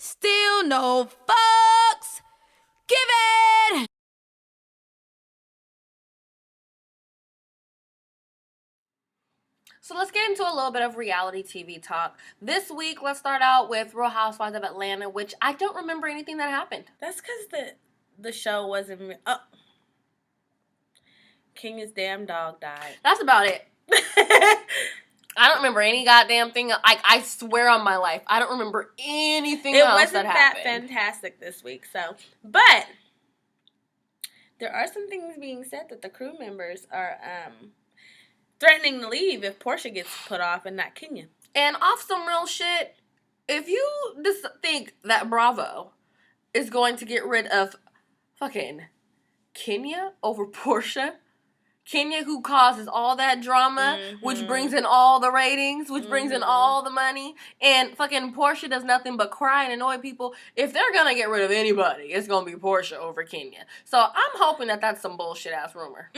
Still no fucks given. So let's get into a little bit of reality TV talk. This week, let's start out with Real Housewives of Atlanta, which I don't remember anything that happened. That's because the show wasn't... Kenya's damn dog died. That's about it. I don't remember any goddamn thing. I swear on my life, I don't remember anything else that happened. It wasn't that fantastic this week, so... But there are some things being said that the crew members are threatening to leave if Portia gets put off and not Kenya. And off some real shit, if you just think that Bravo is going to get rid of fucking Kenya over Portia... Kenya, who causes all that drama, which brings in all the ratings, which brings in all the money, and fucking Portia does nothing but cry and annoy people. If they're gonna get rid of anybody, it's gonna be Portia over Kenya. So I'm hoping that that's some bullshit-ass rumor.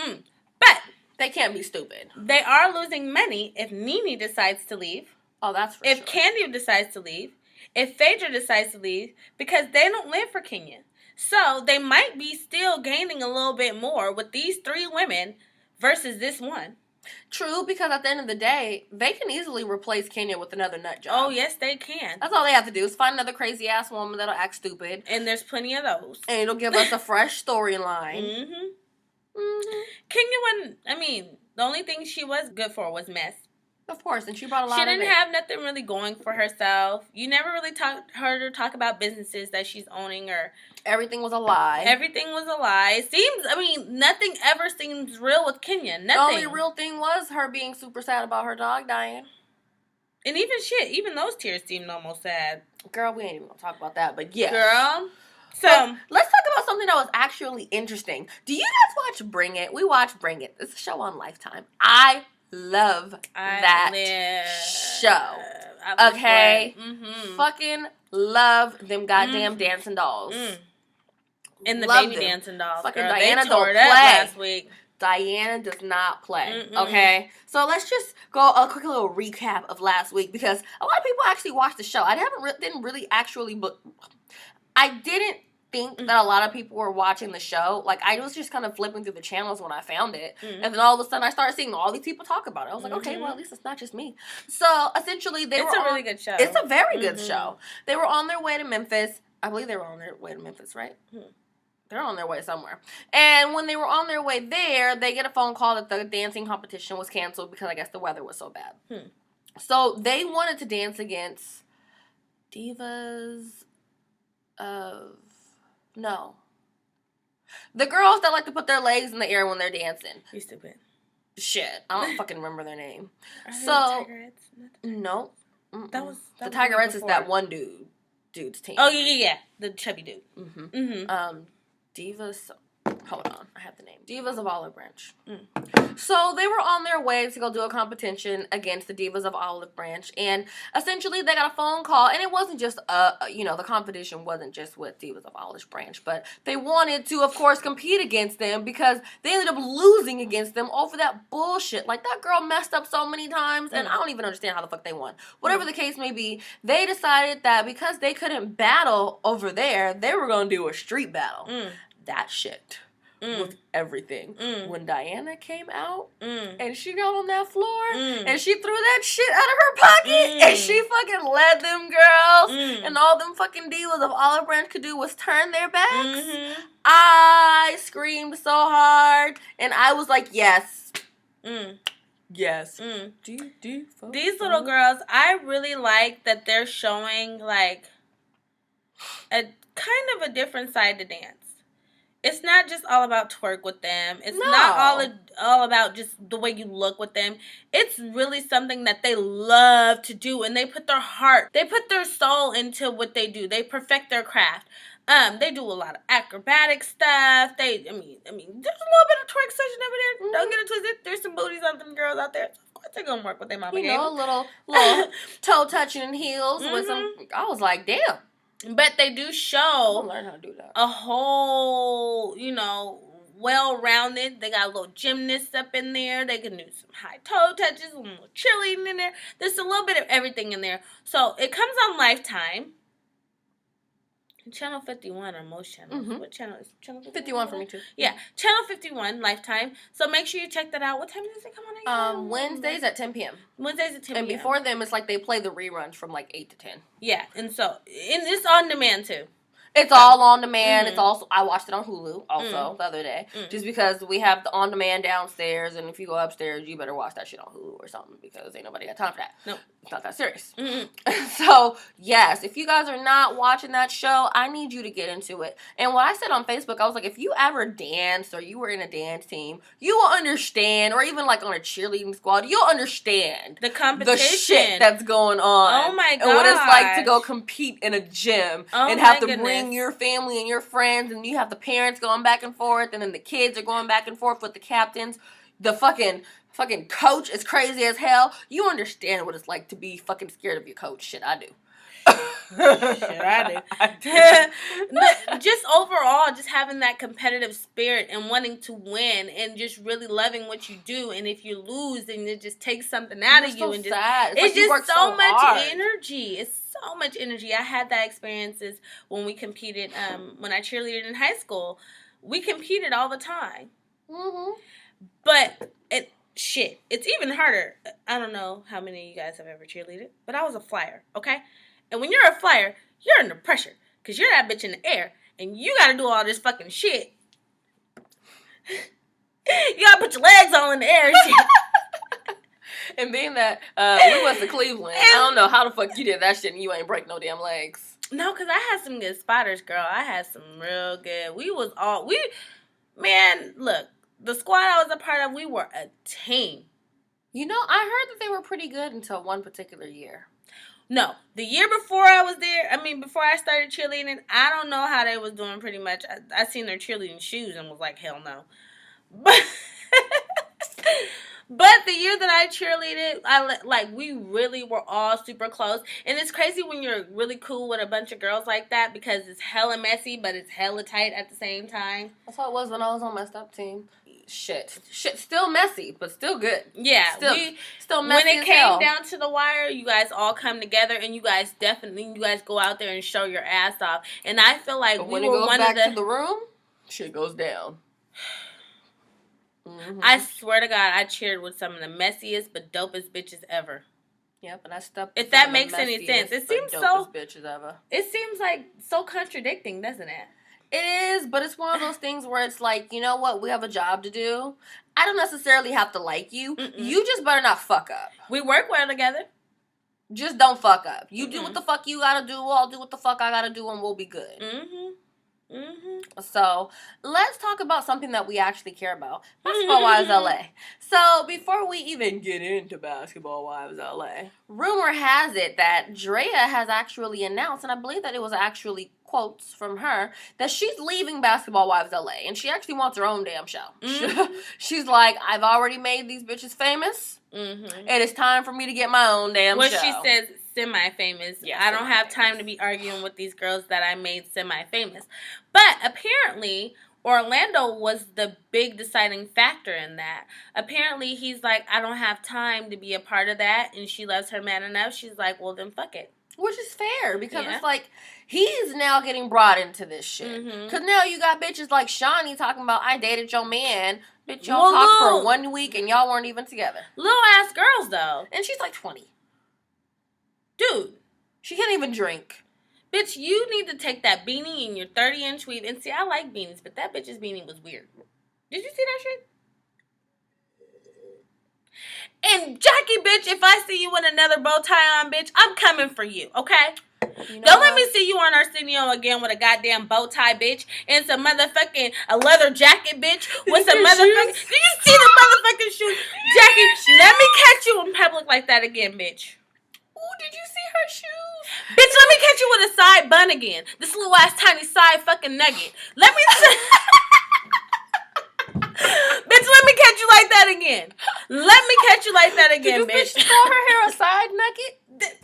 But they can't be stupid. They are losing money if Nene decides to leave. Oh, that's for sure. If Candy decides to leave. If Phaedra decides to leave. Because they don't live for Kenya. So they might be still gaining a little bit more with these 3 women versus this one. True, because at the end of the day, they can easily replace Kenya with another nut job. Oh, yes, they can. That's all they have to do is find another crazy-ass woman that'll act stupid. And there's plenty of those. And it'll give us a fresh storyline. Kenya the only thing she was good for was mess. Of course, and she brought a lot of it. She didn't have nothing really going for herself. You never really heard her talk about businesses that she's owning or... Everything was a lie. Everything was a lie. Nothing ever seems real with Kenya. Nothing. The only real thing was her being super sad about her dog dying. And even those tears seemed almost sad. Girl, we ain't even gonna talk about that, but yeah. Girl. So, let's talk about something that was actually interesting. Do you guys watch Bring It? We watch Bring It. It's a show on Lifetime. I love that show. Okay? Fucking love them goddamn dancing dolls. And the baby dancing dolls. Fucking girl, Diana they don't tore it play. Up last week. Diana does not play. Okay? So let's just go a quick little recap of last week because a lot of people actually watched the show. I didn't think that a lot of people were watching the show. Like, I was just kind of flipping through the channels when I found it. And then all of a sudden, I started seeing all these people talk about it. I was like, okay, well, at least it's not just me. So, essentially, it's a really good show. It's a very good show. They were on their way to Memphis. I believe they were on their way to Memphis, right? They're on their way somewhere. And when they were on their way there, they get a phone call that the dancing competition was canceled because I guess the weather was so bad. So, they wanted to dance against Divas of... No. The girls that like to put their legs in the air when they're dancing. You stupid. Shit. I don't fucking remember their name. So, no. That was the Tigerettes is that one dude's team. Oh, yeah. The chubby dude. Divas... Hold on. I have the name. Divas of Olive Branch. So they were on their way to go do a competition against the Divas of Olive Branch. And essentially they got a phone call. And it wasn't just, the competition wasn't just with Divas of Olive Branch. But they wanted to, of course, compete against them because they ended up losing against them over that bullshit. Like, that girl messed up so many times. And I don't even understand how the fuck they won. Whatever the case may be, they decided that because they couldn't battle over there, they were going to do a street battle. That shit was everything. When Diana came out and she got on that floor and she threw that shit out of her pocket and she fucking led them girls and all them fucking Divas of Olive Branch could do was turn their backs. I screamed so hard and I was like, yes. Yes. These little girls, I really like that they're showing like a kind of a different side to dance. It's not just all about twerk with them. It's not all about just the way you look with them. It's really something that they love to do, and they put their heart, they put their soul into what they do. They perfect their craft. They do a lot of acrobatic stuff. There's a little bit of twerk session over there. Don't get it twisted. There's some booties on them girls out there. Of course they're gonna work with their mama. A little toe touching and heels with some. I was like, damn. But they do show learn how to do that. A whole, well-rounded. They got a little gymnast up in there. They can do some high toe touches, a little cheerleading in there. There's a little bit of everything in there. So it comes on Lifetime. Channel 51 or most channels. Mm-hmm. What channel is Channel 51 for me too. Yeah, Channel 51, Lifetime. So make sure you check that out. What time does it come on again? Wednesdays at 10 p.m. Wednesdays at 10 p.m. And before them, it's like they play the reruns from like 8 to 10. Yeah, and it's on demand too. It's all on demand. It's also, I watched it on Hulu also the other day, just because we have the on demand downstairs, and if you go upstairs, you better watch that shit on Hulu or something, because ain't nobody got time for that. Nope. It's not that serious. So, yes, if you guys are not watching that show, I need you to get into it. And what I said on Facebook, I was like, if you ever danced or you were in a dance team, you will understand, or even like on a cheerleading squad, you'll understand the competition, the shit that's going on. Oh my god! And what it's like to go compete in a gym and have to bring your family and your friends, and you have the parents going back and forth, and then the kids are going back and forth with the captains. The fucking coach is crazy as hell. You understand what it's like to be fucking scared of your coach. Shit, I do. Shit, I do. Just overall, just having that competitive spirit and wanting to win, and just really loving what you do. And if you lose, then it just takes something out of you. And just it's just so much energy. It's so much energy. I had that experiences when we competed. When I cheerleaded in high school, we competed all the time. But it's even harder. I don't know how many of you guys have ever cheerleaded, but I was a flyer, okay? And when you're a flyer, you're under pressure, because you're that bitch in the air, and you gotta do all this fucking shit. You gotta put your legs all in the air and shit. And being that we went to Cleveland, I don't know how the fuck you did that shit and you ain't break no damn legs. No, because I had some good spotters, girl. I had some real good. Look, the squad I was a part of, we were a team. You know, I heard that they were pretty good until one particular year. No, the year before I was there, before I started cheerleading, I don't know how they was doing pretty much. I seen their cheerleading shoes and was like, hell no. But the year that I cheerleaded, we really were all super close. And it's crazy when you're really cool with a bunch of girls like that, because it's hella messy, but it's hella tight at the same time. That's how it was when I was on my step team. Shit, still messy, but still good. Yeah, still messy. When it came down to the wire, you guys all come together, and you guys go out there and show your ass off. And I feel like when it goes back to the room, shit goes down. I swear to God, I cheered with some of the messiest but dopest bitches ever. Yep, and I stepped. If that makes any sense, it seems so. Bitches ever. It seems like so contradicting, doesn't it? It is, but it's one of those things where it's like, you know what? We have a job to do. I don't necessarily have to like you. You just better not fuck up. We work well together. Just don't fuck up. You do what the fuck you gotta do. I'll do what the fuck I gotta do, and we'll be good. So let's talk about something that we actually care about. Basketball Wives LA. So before we even get into Basketball Wives LA, rumor has it that Drea has actually announced, and I believe that it was actually quotes from her, that she's leaving Basketball Wives LA, and she actually wants her own damn show. She's like, I've already made these bitches famous. It is time for me to get my own damn show. She says semi-famous. Yeah, I don't have time to be arguing with these girls that I made semi-famous. But apparently, Orlando was the big deciding factor in that. Apparently, he's like, I don't have time to be a part of that, and she loves her man enough. She's like, well, then fuck it. Which is fair, because it's like, he's now getting brought into this shit. Because now you got bitches like Shawnee talking about, I dated your man. Bitch, y'all talked for 1 week and y'all weren't even together. Little ass girls, though. And she's like 20. Dude. She can't even drink. Bitch, you need to take that beanie and your 30-inch weave. And see, I like beanies, but that bitch's beanie was weird. Did you see that shit? And Jackie, bitch, if I see you with another bow tie on, bitch, I'm coming for you, okay? You know Don't let me see you on Arsenio again with a goddamn bow tie, bitch, and some motherfucking a leather jacket, bitch, with some motherfucking. Do you see the motherfucking shoes? Jackie, let me catch you in public like that again, bitch. Ooh, did you see her shoes? Bitch, let me catch you with a side bun again. This little ass tiny side fucking nugget. Let me. Bitch, let me catch you like that again. Let me catch you like that again, Did bitch. Did you call her hair a side nugget?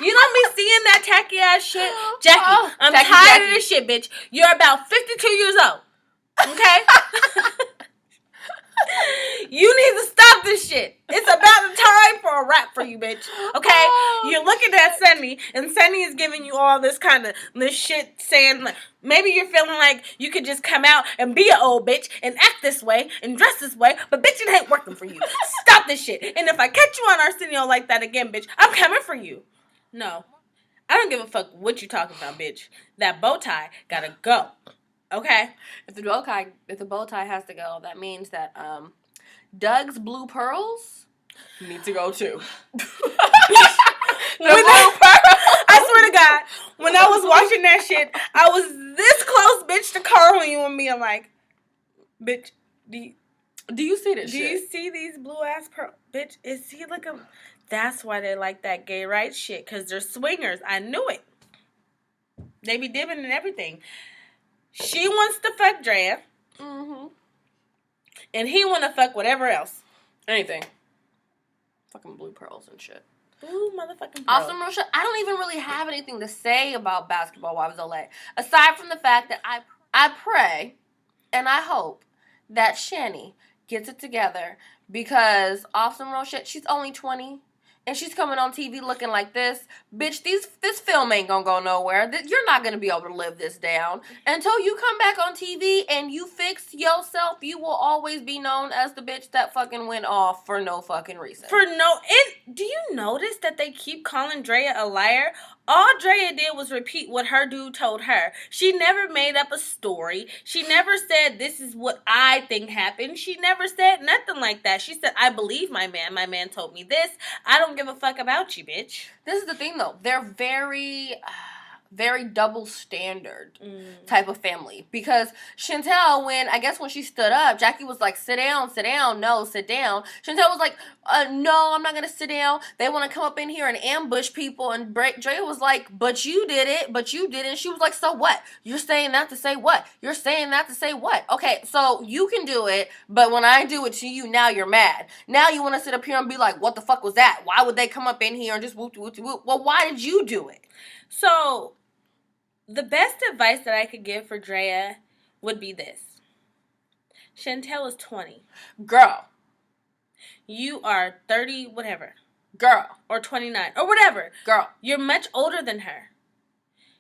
You don't be seeing that tacky ass shit? Jackie, I'm tired of this shit, bitch. You're about 52 years old. Okay? You need to stop this shit. It's about the time for a rap for you, bitch. Okay? Oh, you're looking at Sunny, and Sunny is giving you all this kind of this shit, saying like, maybe you're feeling like you could just come out and be an old bitch and act this way and dress this way, but bitch, it ain't working for you. Stop this shit. And if I catch you on Arsenio like that again, bitch, I'm coming for you. No. I don't give a fuck what you talking about, bitch. That bow tie gotta go. Okay? If the bow tie has to go, that means that Doug's blue pearls need to go too. I swear to God, when I was watching that shit, I was this close, bitch, to calling you and me. I'm like, bitch, do you see this shit? Do you see these blue ass pearls? Bitch, is he like a... That's why they like that gay rights shit, because they're swingers. I knew it. They be dipping and everything. She wants to fuck Drea. Mm-hmm. And he want to fuck whatever else. Anything. Fucking blue pearls and shit. Blue motherfucking pearls. Awesome, Rosha. I don't even really have anything to say about Basketball Wives LA. Aside from the fact that I pray and I hope that Shani gets it together, because Awesome Rosha, she's only 20. And she's coming on TV looking like this. Bitch, this film ain't gonna go nowhere. You're not gonna be able to live this down. Until you come back on TV and you fix yourself, you will always be known as the bitch that fucking went off for no fucking reason. Do you notice that they keep calling Drea a liar? All Drea did was repeat what her dude told her. She never made up a story. She never said, this is what I think happened. She never said nothing like that. She said, I believe my man. My man told me this. I don't give a fuck about you, bitch. This is the thing, though. They're very... very double standard type of family. Because Chantel, when she stood up, Jackie was like, sit down, no, sit down. Chantel was like, no, I'm not going to sit down. They want to come up in here and ambush people. And Drea was like, but you did it, but you didn't. She was like, so what? You're saying that to say what? You're saying that to say what? Okay, so you can do it, but when I do it to you, now you're mad. Now you want to sit up here and be like, what the fuck was that? Why would they come up in here and just whoop, whoop, whoop? Well, why did you do it? So... the best advice that I could give for Drea would be this. Chantel is 20. Girl. You are 30, whatever. Girl. Or 29, or whatever. Girl. You're much older than her.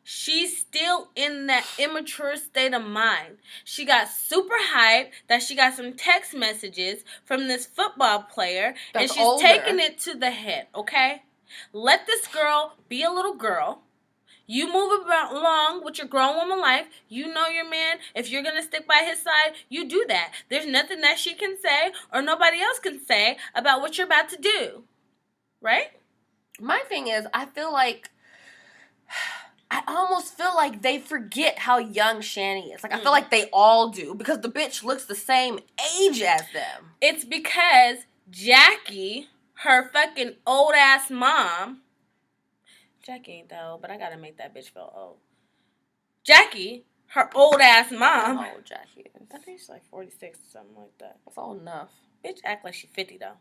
She's still in that immature state of mind. She got super hyped that she got some text messages from this football player. That's and she's older. taking it to the head, okay? Let this girl be a little girl. You move along with your grown woman life. You know your man. If you're going to stick by his side, you do that. There's nothing that she can say or nobody else can say about what you're about to do. Right? My thing is, I almost feel like they forget how young Shani is. Like, I feel like they all do, because the bitch looks the same age as them. It's because Jackie, her fucking old-ass mom... Jackie ain't that old, but I gotta make that bitch feel old. Jackie, her old-ass mom... How old Jackie is? I think she's like 46 or something like that. That's old enough. Bitch act like she's 50, though.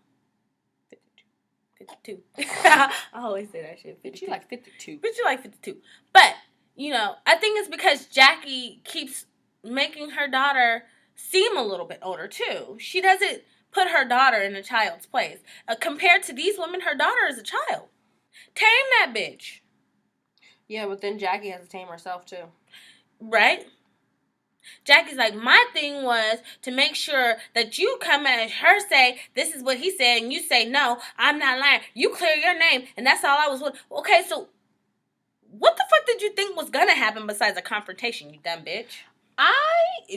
52. I always say that shit. 52. Bitch, you like 52. Bitch, you like 52. But, I think it's because Jackie keeps making her daughter seem a little bit older, too. She doesn't put her daughter in a child's place. Compared to these women, her daughter is a child. Tame that bitch. Yeah, but then Jackie has to tame herself, too. Right? Jackie's like, my thing was to make sure that you come at her, say, this is what he said, and you say, no, I'm not lying. You clear your name, and that's all I was with. Okay, so what the fuck did you think was going to happen besides a confrontation, you dumb bitch? I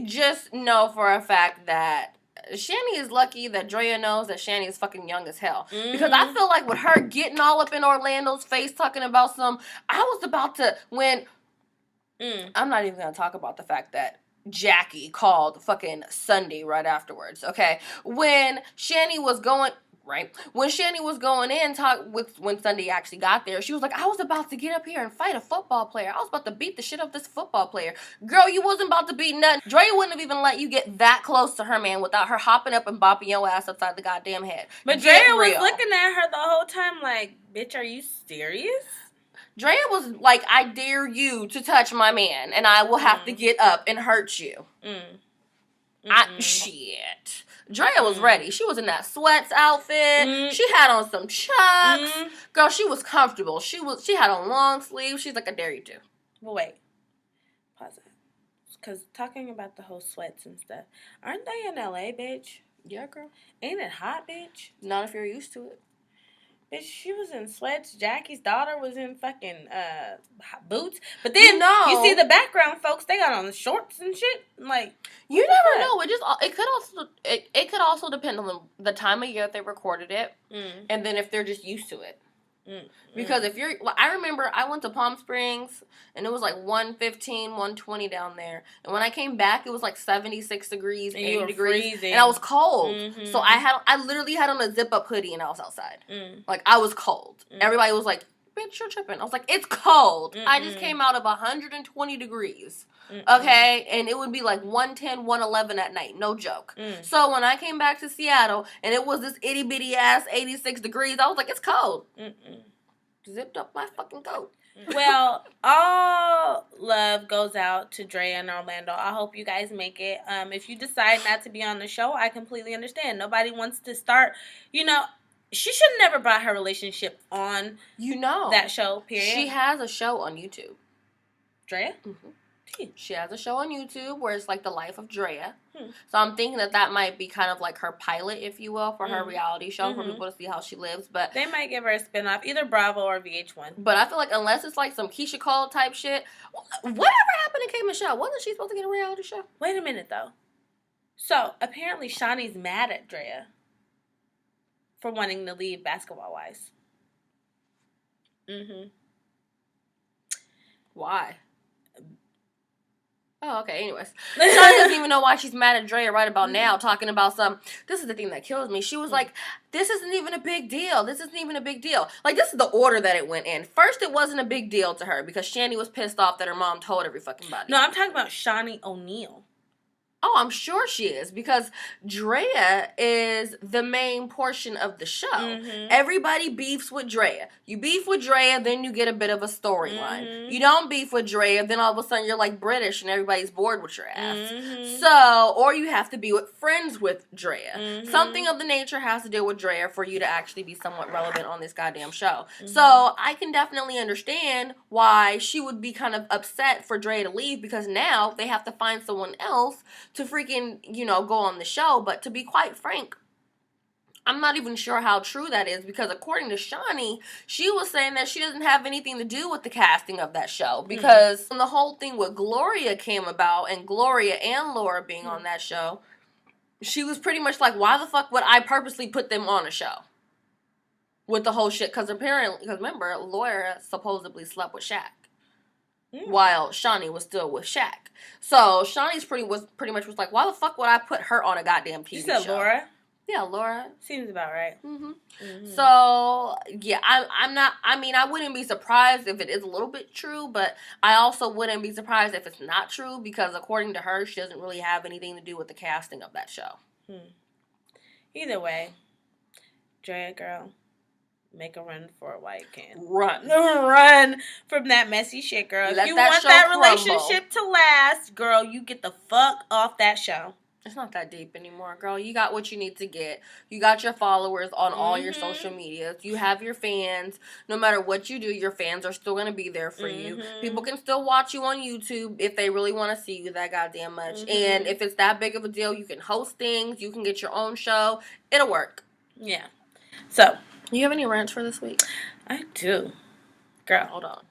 just know for a fact that Shani is lucky that Drea knows that Shani is fucking young as hell. Mm-hmm. Because I feel like with her getting all up in Orlando's face talking about I was about to, I'm not even going to talk about the fact that Jackie called fucking Sunday right afterwards, okay? When Shani was going in, when Sunday actually got there, she was like, I was about to get up here and fight a football player. I was about to beat the shit up this football player. Girl, you wasn't about to beat nothing. Drea wouldn't have even let you get that close to her man without her hopping up and bopping your ass upside the goddamn head. But Drea was looking at her the whole time like, bitch, are you serious? Drea was like, I dare you to touch my man, and I will have to get up and hurt you. Shit. Drea was ready. She was in that sweats outfit. She had on some chucks. Girl, she was comfortable. She had on long sleeves. She's like, I dare you to. Well, wait. Pause it. Because talking about the whole sweats and stuff, aren't they in LA, bitch? Yeah, girl. Ain't it hot, bitch? Not if you're used to it. Bitch, she was in sweats. Jackie's daughter was in fucking boots. But then you see the background folks, they got on the shorts and shit. Like, you never know. It could also depend on the time of year they recorded it, and then if they're just used to it. Because if you're, I remember I went to Palm Springs and it was like 115, 120 down there. And when I came back, it was like 76 degrees, 80 degrees. Freezing. And I was cold. So I literally had on a zip up hoodie and I was outside. Like, I was cold. Everybody was like, bitch, you're tripping. I was like, it's cold. I just came out of 120 degrees. Okay? And it would be like 110, 111 at night. No joke. So when I came back to Seattle and it was this itty bitty ass 86 degrees, I was like, it's cold. Zipped up my fucking coat. Well, all love goes out to Drea and Orlando. I hope you guys make it. If you decide not to be on the show, I completely understand. Nobody wants to start, she should have never brought her relationship on that show, period. She has a show on YouTube. Drea? She has a show on YouTube where it's like the life of Drea. So I'm thinking that might be kind of like her pilot, if you will, for her reality show for people to see how she lives. But they might give her a spinoff, either Bravo or VH1. But I feel like unless it's like some Keisha Cole type shit, whatever happened to K Michelle? Wasn't she supposed to get a reality show? Wait a minute though. So apparently Shawnee's mad at Drea for wanting to leave Basketball Wives. Why? Oh, okay. Anyways, Shawnee doesn't even know why she's mad at Drea right about now, talking about this is the thing that kills me. She was like, this isn't even a big deal. This isn't even a big deal. Like, this is the order that it went in. First, it wasn't a big deal to her because Shani was pissed off that her mom told every fucking body. No, I'm talking about Shawnee O'Neal. Oh, I'm sure she is, because Drea is the main portion of the show. Everybody beefs with Drea. You beef with Drea, then you get a bit of a storyline. You don't beef with Drea, then all of a sudden you're like British and everybody's bored with your ass. So, or you have to be friends with Drea. Something of the nature has to deal with Drea for you to actually be somewhat relevant on this goddamn show. So, I can definitely understand why she would be kind of upset for Drea to leave, because now they have to find someone else to freaking, go on the show. But to be quite frank, I'm not even sure how true that is, because according to Shawnee, she was saying that she doesn't have anything to do with the casting of that show, because when the whole thing with Gloria came about, and Gloria and Laura being on that show, she was pretty much like, why the fuck would I purposely put them on a show with the whole shit? Because remember, Laura supposedly slept with Shaq. While Shawnee was still with Shaq. So Shawnee's pretty much was like, why the fuck would I put her on a goddamn TV show? You said Laura? Yeah, Laura. Seems about right. So, yeah, I wouldn't be surprised if it is a little bit true, but I also wouldn't be surprised if it's not true, because according to her, she doesn't really have anything to do with the casting of that show. Either way, Drea, girl, make a run for it while you can. Run from that messy shit, girl. Let if you that want show that crumble. relationship to last, girl, you get the fuck off that show. It's not that deep anymore, girl. You got what you need to get. You got your followers on all your social medias. You have your fans. No matter what you do, your fans are still going to be there for you. People can still watch you on YouTube if they really want to see you that goddamn much. And if it's that big of a deal, you can host things. You can get your own show. It'll work. Yeah. So, you have any rants for this week? I do. Girl. Hold on.